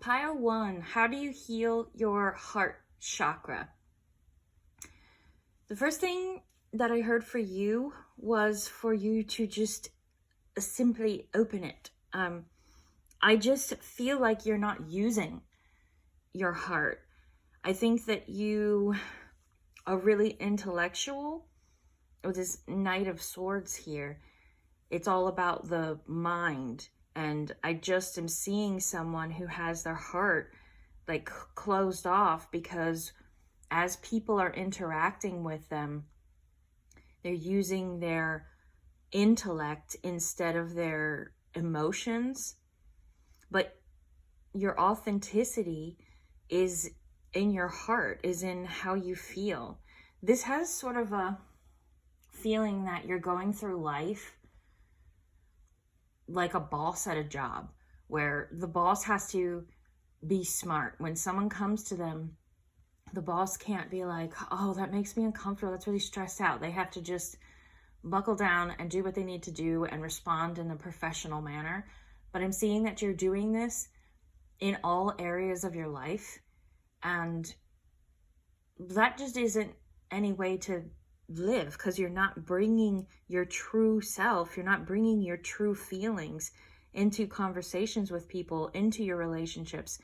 Pile 1, how do you heal your heart chakra? The first thing that I heard for you was for you to just simply open it. I just feel like you're not using your heart. I think that you are really intellectual with this Knight of Swords here. It's all about the mind. And I just am seeing someone who has their heart like closed off because as people are interacting with them, they're using their intellect instead of their emotions. But your authenticity is in your heart, is in how you feel. This has sort of a feeling that you're going through life like a boss at a job, where the boss has to be smart. When someone comes to them, the boss can't be like, oh, that makes me uncomfortable, that's really stressed out. They have to just buckle down and do what they need to do and respond in a professional manner. But I'm seeing that you're doing this in all areas of your life, and that just isn't any way to live, because you're not bringing your true self, you're not bringing your true feelings into conversations with people, into your relationships,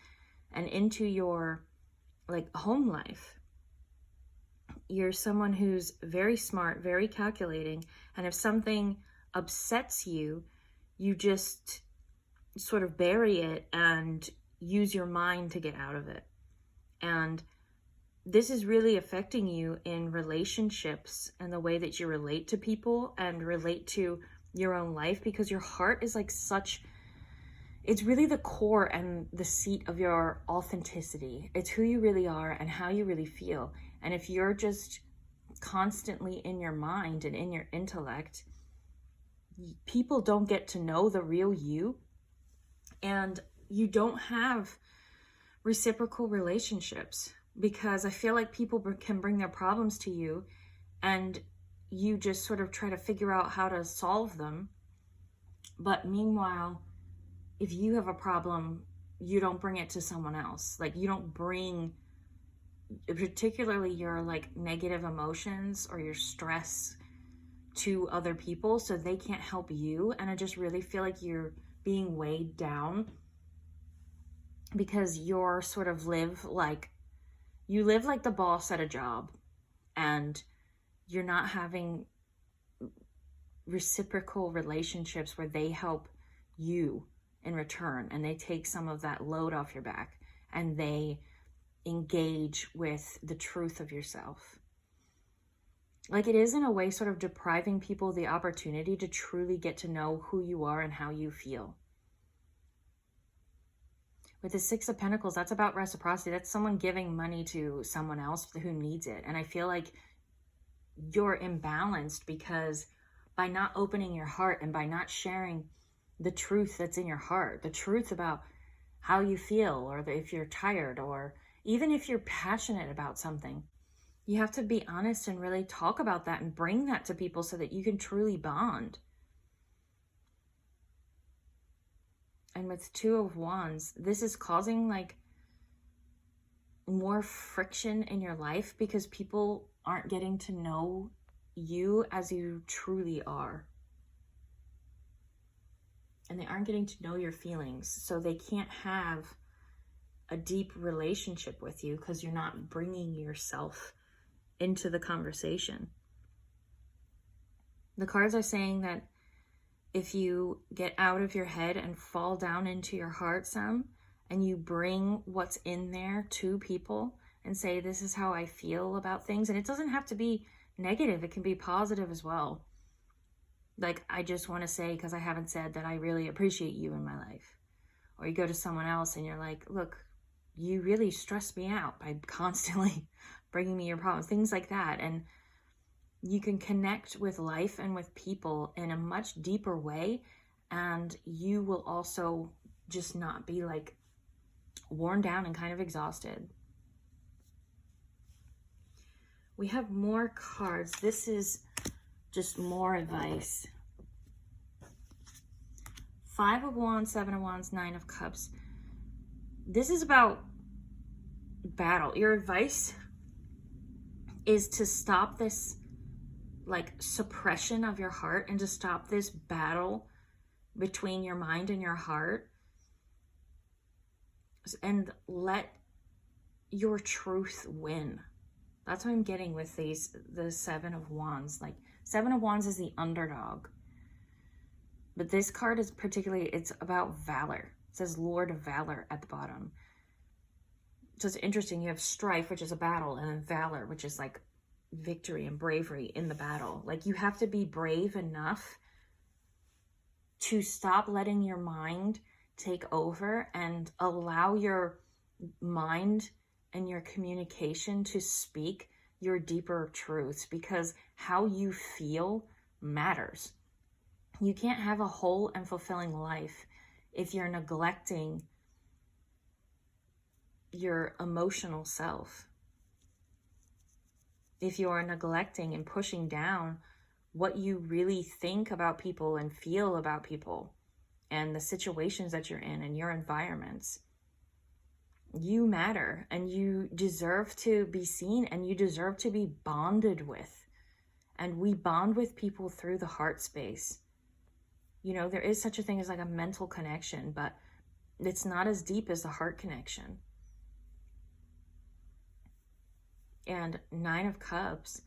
and into your like home life. You're someone who's very smart, very calculating, and if something upsets you, you just sort of bury it and use your mind to get out of it. And this is really affecting you in relationships and the way that you relate to people and relate to your own life, because your heart is like it's really the core and the seat of your authenticity. It's who you really are and how you really feel. And if you're just constantly in your mind and in your intellect, people don't get to know the real you, and you don't have reciprocal relationships, because I feel like people can bring their problems to you and you just sort of try to figure out how to solve them. But meanwhile, if you have a problem, you don't bring it to someone else. Like, you don't bring particularly your like negative emotions or your stress to other people, so they can't help you. And I just really feel like you're being weighed down because you're sort of you live like the boss at a job, and you're not having reciprocal relationships where they help you in return, and they take some of that load off your back and they engage with the truth of yourself. Like, it is in a way sort of depriving people the opportunity to truly get to know who you are and how you feel. With the Six of Pentacles, that's about reciprocity. That's someone giving money to someone else who needs it. And I feel like you're imbalanced because by not opening your heart and by not sharing the truth that's in your heart, the truth about how you feel, or if you're tired, or even if you're passionate about something, you have to be honest and really talk about that and bring that to people so that you can truly bond. And with Two of Wands, this is causing like more friction in your life because people aren't getting to know you as you truly are. And they aren't getting to know your feelings, so they can't have a deep relationship with you because you're not bringing yourself into the conversation. The cards are saying that if you get out of your head and fall down into your heart some, and you bring what's in there to people and say, this is how I feel about things. And it doesn't have to be negative. It can be positive as well. Like, I just want to say, because I haven't said, that I really appreciate you in my life. Or you go to someone else and you're like, look, you really stress me out by constantly bringing me your problems. Things like that. And you can connect with life and with people in a much deeper way, and you will also just not be like worn down and kind of exhausted. We have more cards. This is just more advice. 5 of Wands, 7 of Wands, 9 of Cups. This is about battle. Your advice is to stop this like suppression of your heart and to stop this battle between your mind and your heart and let your truth win. That's what I'm getting with the Seven of Wands. Like, Seven of Wands is the underdog. But this card is particularly, it's about valor. It says Lord of Valor at the bottom. So it's interesting. You have strife, which is a battle, and then valor, which is like victory and bravery in the battle. Like, you have to be brave enough to stop letting your mind take over and allow your mind and your communication to speak your deeper truths, because how you feel matters. You can't have a whole and fulfilling life if you're neglecting your emotional self. If you are neglecting and pushing down what you really think about people and feel about people and the situations that you're in and your environments. You matter, and you deserve to be seen, and you deserve to be bonded with. And we bond with people through the heart space. You know, there is such a thing as like a mental connection, but it's not as deep as the heart connection. And Nine of Cups,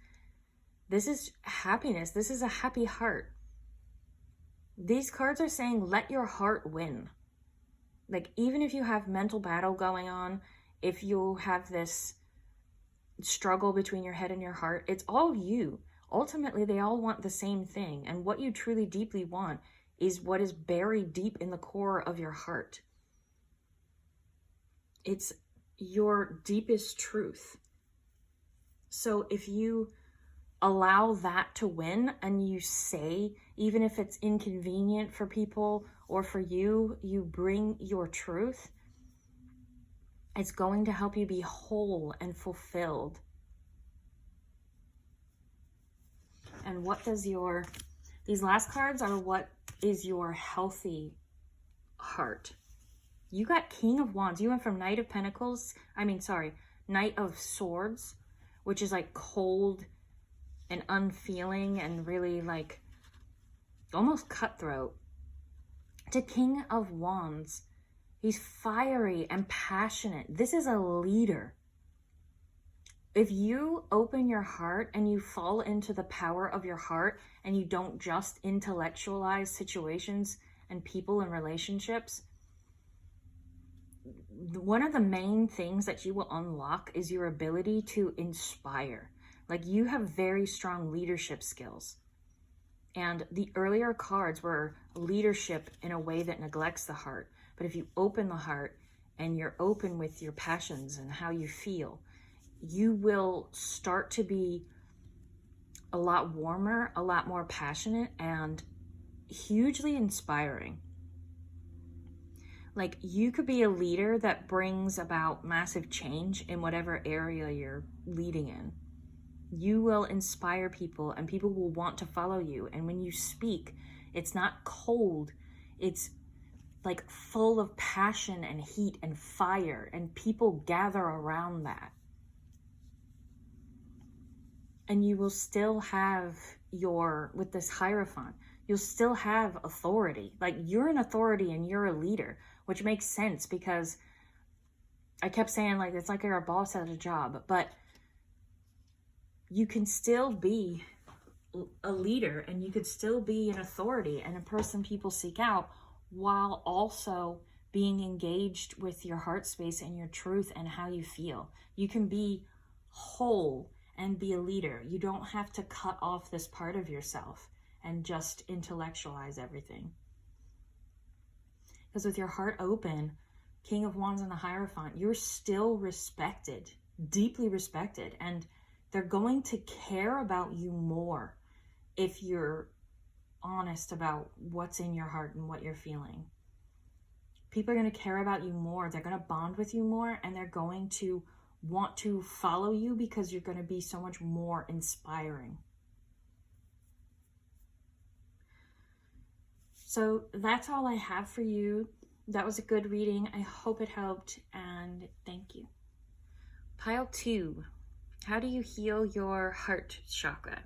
this is happiness. This is a happy heart. These cards are saying, let your heart win. Like, even if you have mental battle going on, if you have this struggle between your head and your heart, it's all you. Ultimately, they all want the same thing. And what you truly deeply want is what is buried deep in the core of your heart. It's your deepest truth. So if you allow that to win and you say, even if it's inconvenient for people or for you, you bring your truth, it's going to help you be whole and fulfilled. And what does these last cards are what is your healthy heart. You got King of Wands. You went from Knight of Swords, which is like cold and unfeeling and really like almost cutthroat, to King of Wands. He's fiery and passionate. This is a leader. If you open your heart and you fall into the power of your heart and you don't just intellectualize situations and people and relationships, one of the main things that you will unlock is your ability to inspire. Like, you have very strong leadership skills. And the earlier cards were leadership in a way that neglects the heart. But if you open the heart and you're open with your passions and how you feel, you will start to be a lot warmer, a lot more passionate, and hugely inspiring. Like, you could be a leader that brings about massive change in whatever area you're leading in. You will inspire people and people will want to follow you. And when you speak, it's not cold. It's like full of passion and heat and fire, and people gather around that. And you will still have with this Hierophant, you'll still have authority. Like, you're an authority and you're a leader, which makes sense because I kept saying, like, it's like you're a boss at a job, but you can still be a leader and you could still be an authority and a person people seek out, while also being engaged with your heart space and your truth and how you feel. You can be whole and be a leader. You don't have to cut off this part of yourself and just intellectualize everything. Because with your heart open, King of Wands and the Hierophant, you're still respected, deeply respected, and they're going to care about you more if you're honest about what's in your heart and what you're feeling. People are going to care about you more. They're going to bond with you more, and they're going to want to follow you because you're going to be so much more inspiring. So that's all I have for you That was a good reading. I hope it helped, and thank you. Pile 2, how do you heal your heart chakra?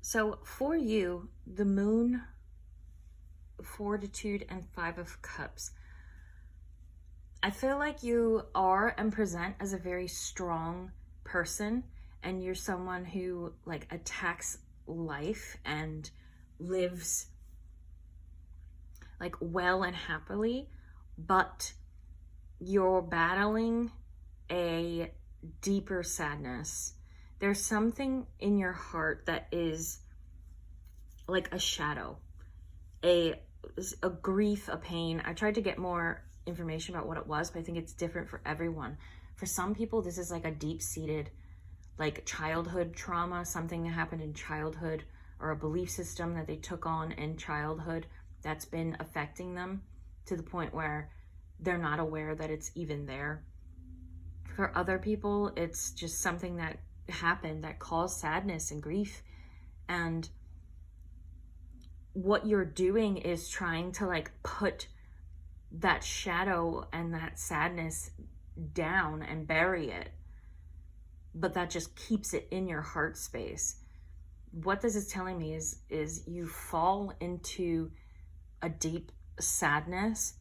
So for you, the moon, fortitude, and 5 of cups. I feel like you are and present as a very strong person, and you're someone who like attacks life and lives like well and happily, but you're battling a deeper sadness. There's something in your heart that is like a shadow, a grief, a pain. I tried to get more information about what it was, but I think it's different for everyone. For some people, this is like a deep-seated like childhood trauma, something that happened in childhood, or a belief system that they took on in childhood that's been affecting them to the point where they're not aware that it's even there. For other people, it's just something that happened that caused sadness and grief. And what you're doing is trying to like put that shadow and that sadness down and bury it, but that just keeps it in your heart space. What this is telling me is you fall into a deep sadness,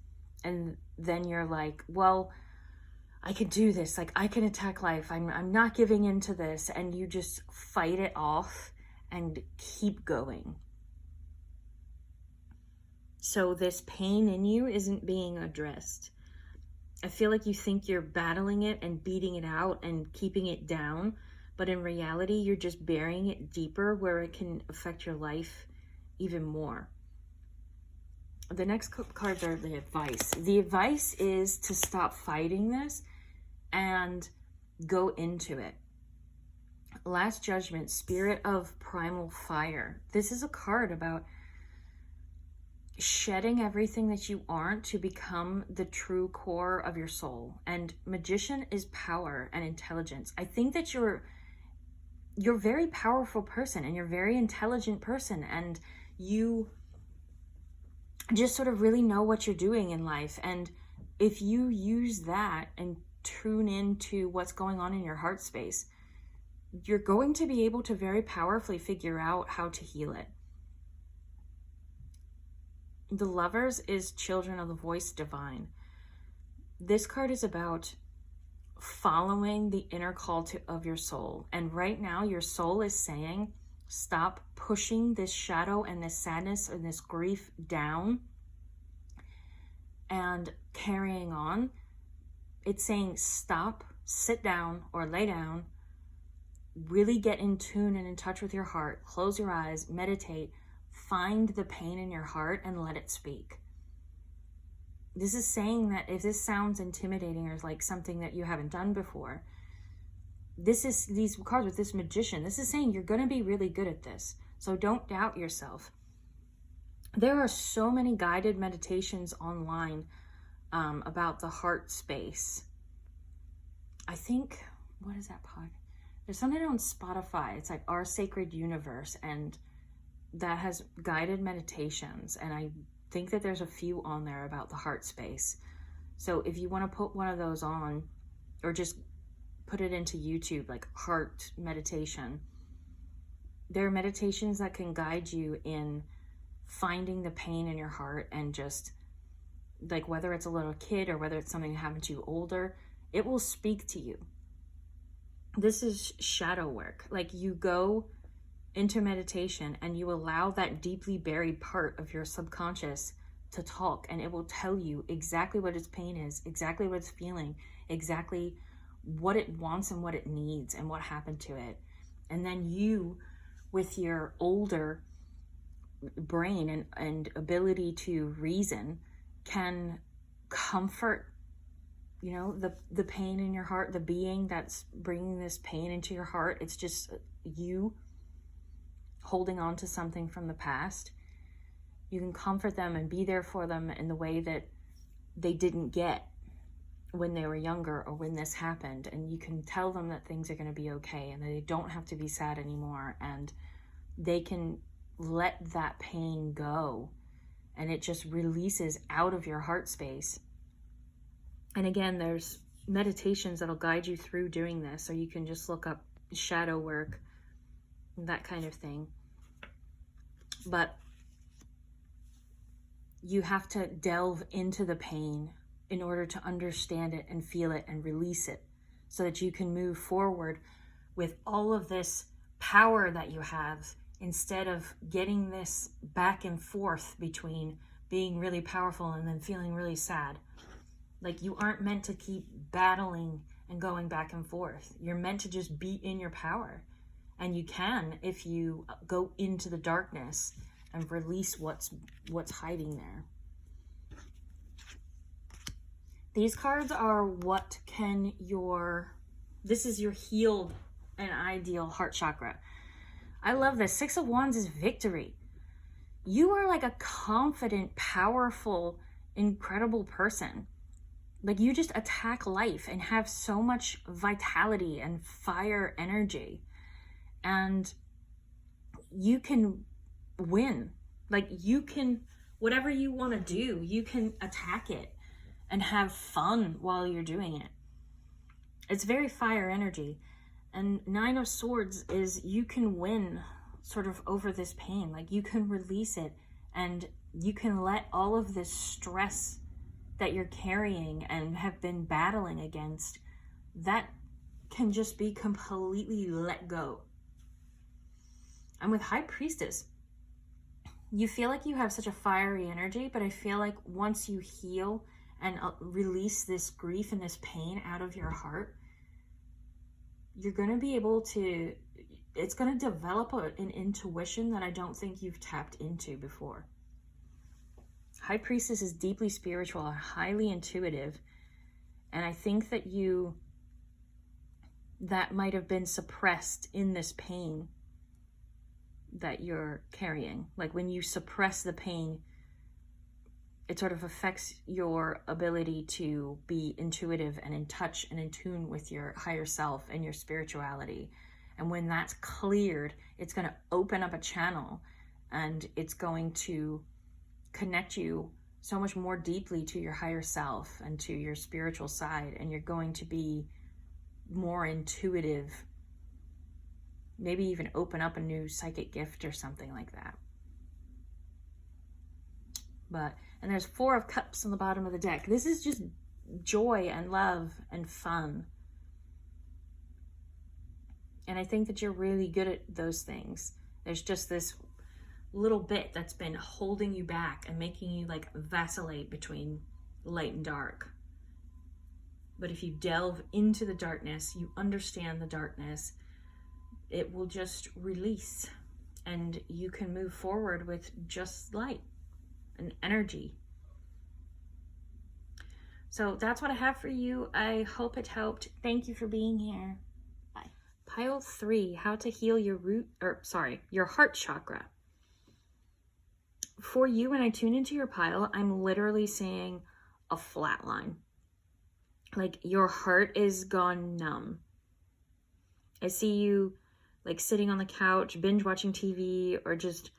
and then you're like, well, I can do this, like I can attack life, I'm not giving into this, and you just fight it off and keep going. So this pain in you isn't being addressed. I feel like you think you're battling it and beating it out and keeping it down, but in reality, you're just burying it deeper where it can affect your life even more. The next cards are the advice. The advice is to stop fighting this and go into it. Last Judgment, Spirit of Primal Fire. This is a card about shedding everything that you aren't to become the true core of your soul. And Magician is power and intelligence. I think that you're a very powerful person, and you're a very intelligent person, and you just sort of really know what you're doing in life. And if you use that and tune into what's going on in your heart space, you're going to be able to very powerfully figure out how to heal it. The Lovers is Children of the Voice Divine. This card is about following the inner call of your soul. And right now, your soul is saying, stop pushing this shadow and this sadness and this grief down and carrying on. It's saying, stop, sit down or lay down, really get in tune and in touch with your heart, close your eyes, meditate, find the pain in your heart and let it speak. This is saying that if this sounds intimidating or like something that you haven't done before, these cards with this Magician, this is saying you're going to be really good at this. So don't doubt yourself. There are so many guided meditations online about the heart space. I think, what is that pod? There's something on Spotify. It's like Our Sacred Universe, and that has guided meditations, and I think that there's a few on there about the heart space. So if you want to put one of those on, or just put it into YouTube, like heart meditation, there are meditations that can guide you in finding the pain in your heart, and just like whether it's a little kid or whether it's something that happened to you older, it will speak to you. This is shadow work. Like you go into meditation and you allow that deeply buried part of your subconscious to talk, and it will tell you exactly what its pain is, exactly what it's feeling, exactly what it wants and what it needs and what happened to it. And then you, with your older brain and ability to reason, can comfort, you know, the pain in your heart, the being that's bringing this pain into your heart. It's just you holding on to something from the past. You can comfort them and be there for them in the way that they didn't get when they were younger or when this happened. And you can tell them that things are going to be okay and that they don't have to be sad anymore, and they can let that pain go and it just releases out of your heart space. And again, there's meditations that'll guide you through doing this, so you can just look up shadow work, that kind of thing. But you have to delve into the pain in order to understand it and feel it and release it, so that you can move forward with all of this power that you have, instead of getting this back and forth between being really powerful and then feeling really sad. Like, you aren't meant to keep battling and going back and forth. You're meant to just be in your power. And you can, if you go into the darkness and release what's hiding there. These cards are this is your healed and ideal heart chakra. I love this. 6 of Wands is victory. You are like a confident, powerful, incredible person. Like, you just attack life and have so much vitality and fire energy. And you can win. Like, you can, whatever you want to do, you can attack it and have fun while you're doing it. It's very fire energy. And 9 of Swords is you can win sort of over this pain. Like, you can release it, and you can let all of this stress that you're carrying and have been battling against, that can just be completely let go. And with High Priestess, you feel like you have such a fiery energy, but I feel like once you heal and release this grief and this pain out of your heart, you're going to be able to, it's going to develop an intuition that I don't think you've tapped into before. High Priestess is deeply spiritual and highly intuitive. And I think that that might have been suppressed in this pain that you're carrying. Like, when you suppress the pain, it sort of affects your ability to be intuitive and in touch and in tune with your higher self and your spirituality. And when that's cleared, it's going to open up a channel, and it's going to connect you so much more deeply to your higher self and to your spiritual side. And you're going to be more intuitive, maybe even open up a new psychic gift or something like that. And there's 4 of Cups on the bottom of the deck. This is just joy and love and fun. And I think that you're really good at those things. There's just this little bit that's been holding you back and making you like vacillate between light and dark. But if you delve into the darkness, you understand the darkness, it will just release, and you can move forward with just light and energy. So that's what I have for you. I hope it helped. Thank you for being here. Bye. Pile 3, how to heal your your heart chakra. For you, when I tune into your pile, I'm literally seeing a flat line. Like, your heart is gone numb. I see you like sitting on the couch, binge watching TV, or just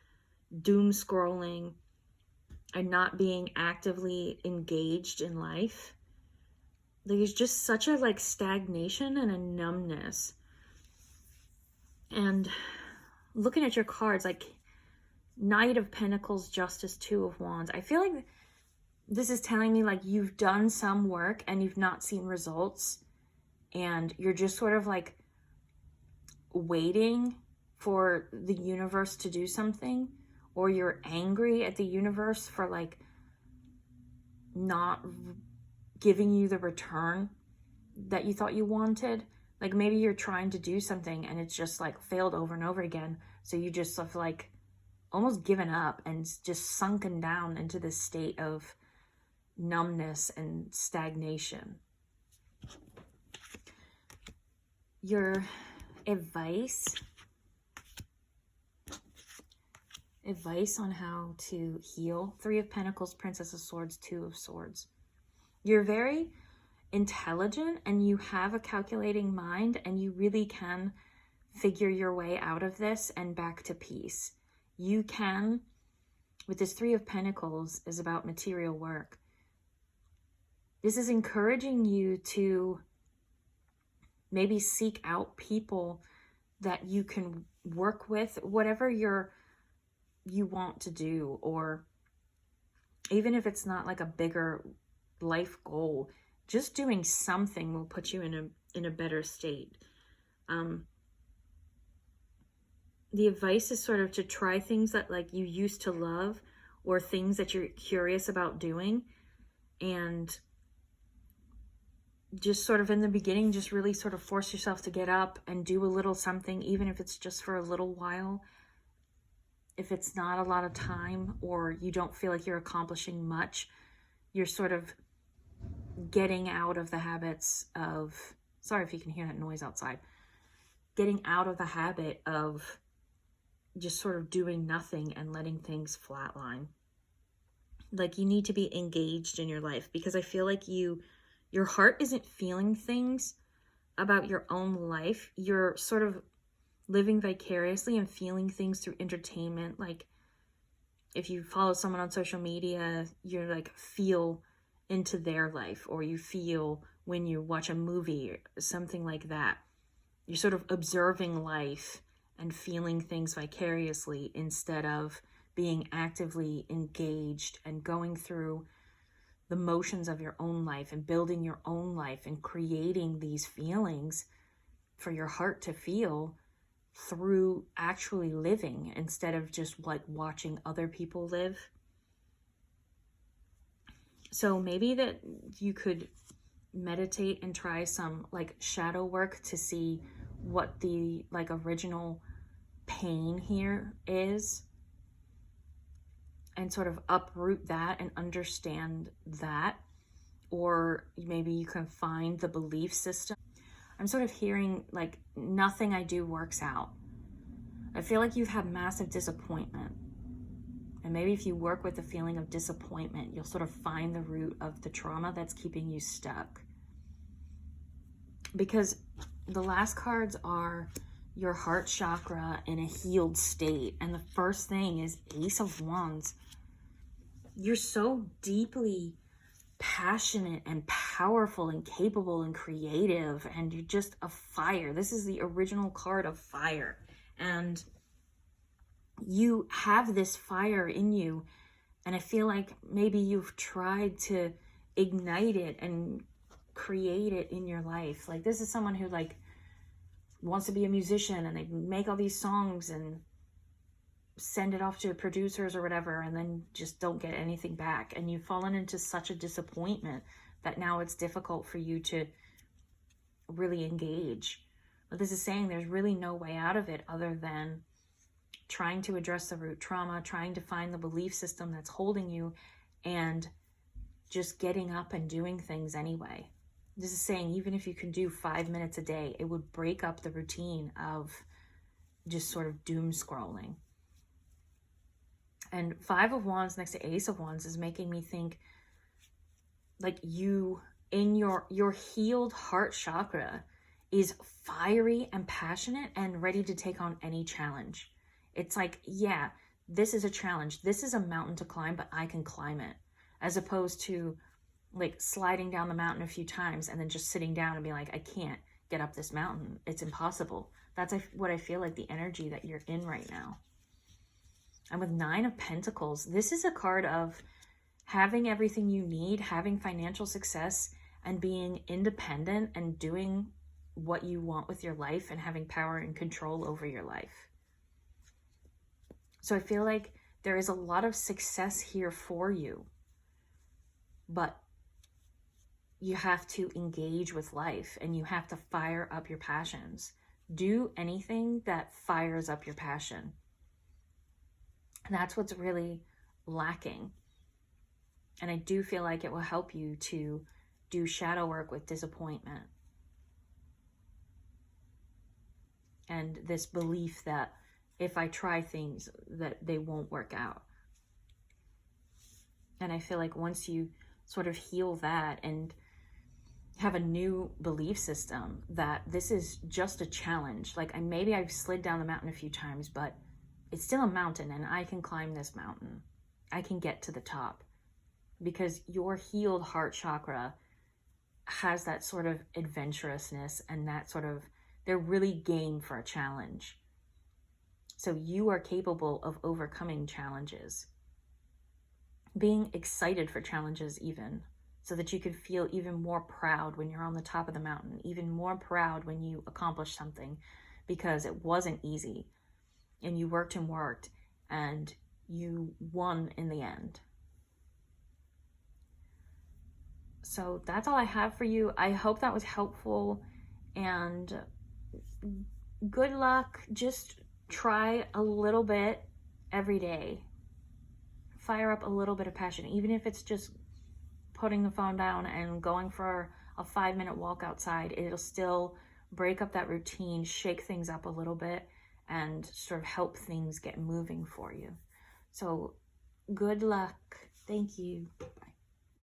doom scrolling and not being actively engaged in life. There's just such a like stagnation and a numbness. And looking at your cards, like Knight of Pentacles, Justice, 2 of Wands, I feel like this is telling me like you've done some work and you've not seen results, and you're just sort of like waiting for the universe to do something, or you're angry at the universe for like not giving you the return that you thought you wanted. Like, maybe you're trying to do something and it's just like failed over and over again, so you just have like almost given up and just sunken down into this state of numbness and stagnation. Your advice on how to heal: 3 of Pentacles, Princess of Swords, 2 of Swords. You're very intelligent and you have a calculating mind, and you really can figure your way out of this and back to peace. You can with this Three of Pentacles is about material work. This is encouraging you to maybe seek out people that you can work with, whatever you want to do, or even if it's not like a bigger life goal, just doing something will put you in a better state. The advice is sort of to try things that like you used to love, or things that you're curious about doing, and just sort of in the beginning, just really sort of force yourself to get up and do a little something, even if it's just for a little while. If it's not a lot of time, or you don't feel like you're accomplishing much, you're sort of getting out of the habits of, sorry if you can hear that noise outside, getting out of the habit of just sort of doing nothing and letting things flatline. Like, you need to be engaged in your life, because I feel like your heart isn't feeling things about your own life. You're sort of living vicariously and feeling things through entertainment. Like, if you follow someone on social media, you're like feel into their life, or you feel when you watch a movie or something like that. You're sort of observing life and feeling things vicariously, instead of being actively engaged and going through the motions of your own life and building your own life and creating these feelings for your heart to feel through actually living, instead of just like watching other people live. So maybe that you could meditate and try some like shadow work to see what the like original pain here is, and sort of uproot that and understand that. Or maybe you can find the belief system. I'm sort of hearing like nothing I do works out. I feel like you've had massive disappointment. And maybe if you work with the feeling of disappointment, you'll sort of find the root of the trauma that's keeping you stuck. Because the last cards are your heart chakra in a healed state. And the first thing is Ace of Wands. You're so deeply passionate and powerful and capable and creative, and you're just a fire. This is the original card of fire, and you have this fire in you, and I feel like maybe you've tried to ignite it and create it in your life. Like, this is someone who like wants to be a musician, and they make all these songs and send it off to producers or whatever, and then just don't get anything back. And you've fallen into such a disappointment that now it's difficult for you to really engage. But this is saying there's really no way out of it other than trying to address the root trauma, trying to find the belief system that's holding you, and just getting up and doing things anyway. This is saying even if you can do 5 minutes a day, it would break up the routine of just sort of doom scrolling. And Five of Wands next to Ace of Wands is making me think like you, in your healed heart chakra, is fiery and passionate and ready to take on any challenge. It's like, yeah, this is a challenge. This is a mountain to climb, but I can climb it. As opposed to like sliding down the mountain a few times and then just sitting down and be like, I can't get up this mountain. It's impossible. That's what I feel like the energy that you're in right now. And with Nine of Pentacles, this is a card of having everything you need, having financial success, and being independent and doing what you want with your life and having power and control over your life. So I feel like there is a lot of success here for you, but you have to engage with life and you have to fire up your passions. Do anything that fires up your passion. And that's what's really lacking. And I do feel like it will help you to do shadow work with disappointment. And this belief that if I try things, that they won't work out. And I feel like once you sort of heal that and have a new belief system that this is just a challenge. Like maybe I've slid down the mountain a few times, but it's still a mountain and I can climb this mountain. I can get to the top, because your healed heart chakra has that sort of adventurousness and that sort of, they're really game for a challenge. So you are capable of overcoming challenges, being excited for challenges even, so that you could feel even more proud when you're on the top of the mountain, even more proud when you accomplish something, because it wasn't easy and you worked and you won in the end. So that's all I have for you. I hope that was helpful, and good luck. Just try a little bit every day. Fire up a little bit of passion, even if it's just putting the phone down and going for a 5-minute walk outside. It'll still break up that routine, shake things up a little bit, and sort of help things get moving for you. So good luck. Thank you.